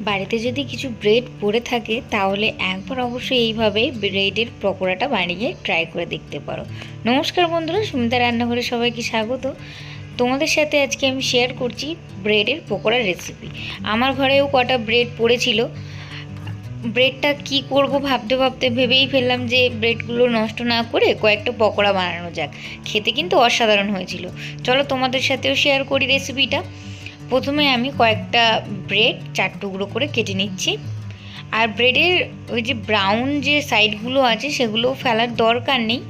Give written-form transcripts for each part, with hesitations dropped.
বাড়িতে যদি কিছু ব্রেড পড়ে থাকে তাহলে একবার অবশ্যই এইভাবে ব্রেডের পকোড়াটা বানিয়ে ট্রাই করে দেখতে পারো। নমস্কার বন্ধুরা, সুমিতা রান্নাঘরে সবাইকে স্বাগত। তোমাদের সাথে আজকে আমি শেয়ার করছি ব্রেডের পকোড়ার রেসিপি। আমার ঘরেও কটা ব্রেড পড়েছিল। ব্রেডটা কি করব ভাবতে ভাবতে ভেবেই ফেললাম যে ব্রেডগুলো নষ্ট না করে কয়েকটা পকোড়া বানানো যাক। খেতে কিন্তু অসাধারণ হয়েছিল। চলো তোমাদের সাথেও শেয়ার করি রেসিপিটা। প্রথমে আমি কয়েকটা ব্রেড 4 টুকরো করে কেটে নিচ্ছি। আর ব্রেডের ওই যে ব্রাউন যে সাইডগুলো আছে সেগুলো ফেলার দরকার নেই,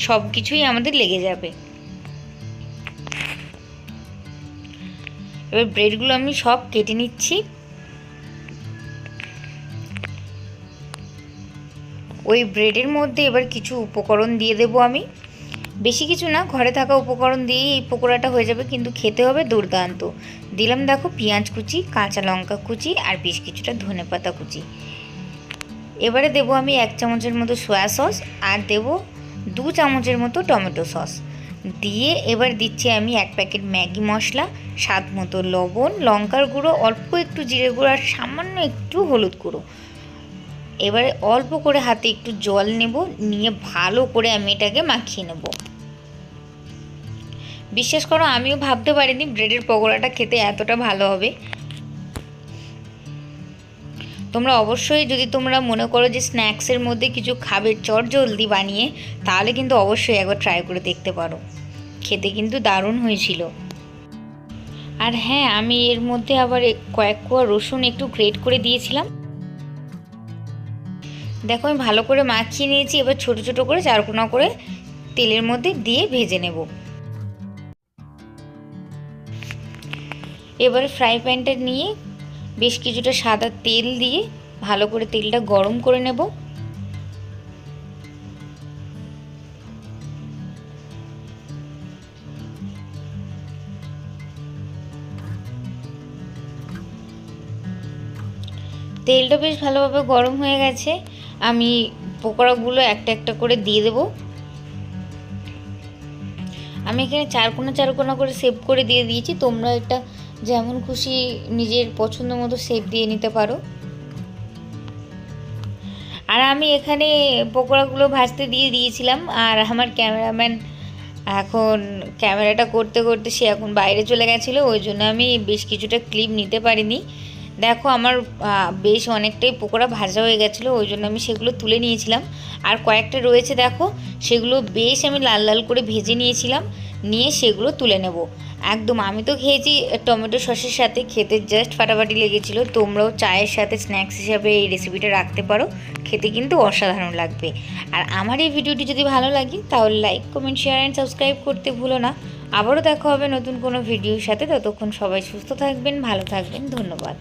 সব কিছুই আমাদের লেগে যাবে। এবার ব্রেডগুলো আমি সব কেটে নিচ্ছি। ওই ব্রেডের মধ্যে এবার কিছু উপকরণ দিয়ে দেবো আমি। বেশি কিছু না, ঘরে থাকা উপকরণ দিয়েই এই পকোড়াটা হয়ে যাবে, কিন্তু খেতে হবে দুর্দান্ত। দিলাম দেখো পেঁয়াজ কুচি, কাঁচা লঙ্কা কুচি আর বেশ কিছুটা ধনেপাতা কুচি। এবারে দেবো আমি 1 চামচের মতো সয়া সস আর দেবো 2 চামচের মতো টমেটো সস দিয়ে এবার দিচ্ছি আমি 1 প্যাকেট ম্যাগি মশলা, স্বাদ মতো লবণ, লঙ্কার গুঁড়ো, অল্প একটু জিরে গুঁড়ো আর সামান্য একটু হলুদ গুঁড়ো। এবারে অল্প করে হাতে একটু জল নেব, নিয়ে ভালো করে আমি এটাকে মাখিয়ে নেব। বিশ্বাস করো, আমিও ভাবতে পারিনি ব্রেডের পকোড়াটা খেতে এতটা ভালো হবে। তোমরা অবশ্যই যদি তোমরা মনে করো যে স্ন্যাক্সের মধ্যে কিছু খাবে চটজলদি বানিয়ে, তাহলে কিন্তু অবশ্যই একবার ট্রাই করে দেখতে পারো। খেতে কিন্তু দারুণ হয়েছিল। আর হ্যাঁ, আমি এর মধ্যে আবার কয়েক কোয়া রসুন একটু গ্রেট করে দিয়েছিলাম। দেখো আমি ভালো করে মাখিয়ে নিয়েছি। এবার ছোট ছোট করে 4 কোনা করে তেলের মধ্যে দিয়ে ভেজে নেব। এবারে ফ্রাই প্যানটা নিয়ে বেশ কিছুটা সাদা তেল দিয়ে ভালো করে তেলটা গরম করে নেব। তেলটা বেশ ভালোভাবে গরম হয়ে গেছে। আমি পকোড়াগুলো একটা একটা করে দিয়ে দেব। আমি এখানে 4 কোনা করে শেপ করে দিয়ে দিয়েছি। তোমরা এটা যেমন খুশি নিজের পছন্দ মতো শেপ দিয়ে নিতে পারো। আর আমি এখানে পকোড়াগুলো ভাজতে দিয়ে দিয়েছিলাম। আর আমার ক্যামেরাম্যান এখন ক্যামেরাটা করতে করতে সে এখন বাইরে চলে গেছিলো, ওই জন্য আমি বেশ কিছুটা ক্লিপ নিতে পারিনি। দেখো আমার বেশ অনেকটাই পকোড়া ভাজা হয়ে গেছিলো, ওই জন্য আমি সেগুলো তুলে নিয়েছিলাম। আর কয়েকটা রয়েছে দেখো, সেগুলো বেশ আমি লাল লাল করে ভেজে নিয়েছিলাম, নিয়ে সেগুলো তুলে নেব। একদম আমি তো খেয়েছি টমেটো সসের সাথে, খেতে জাস্ট ফাটাফাটি লেগেছিলো। তোমরাও চায়ের সাথে স্ন্যাক্স হিসাবে এই রেসিপিটা রাখতে পারো, খেতে কিন্তু অসাধারণ লাগবে। আর আমার এই ভিডিওটি যদি ভালো লাগে তাহলে like, comment, share and subscribe করতে ভুলো না। আবারও দেখা হবে নতুন কোনো ভিডিওর সাথে। ততক্ষণ সবাই সুস্থ থাকবেন, ভালো থাকবেন। ধন্যবাদ।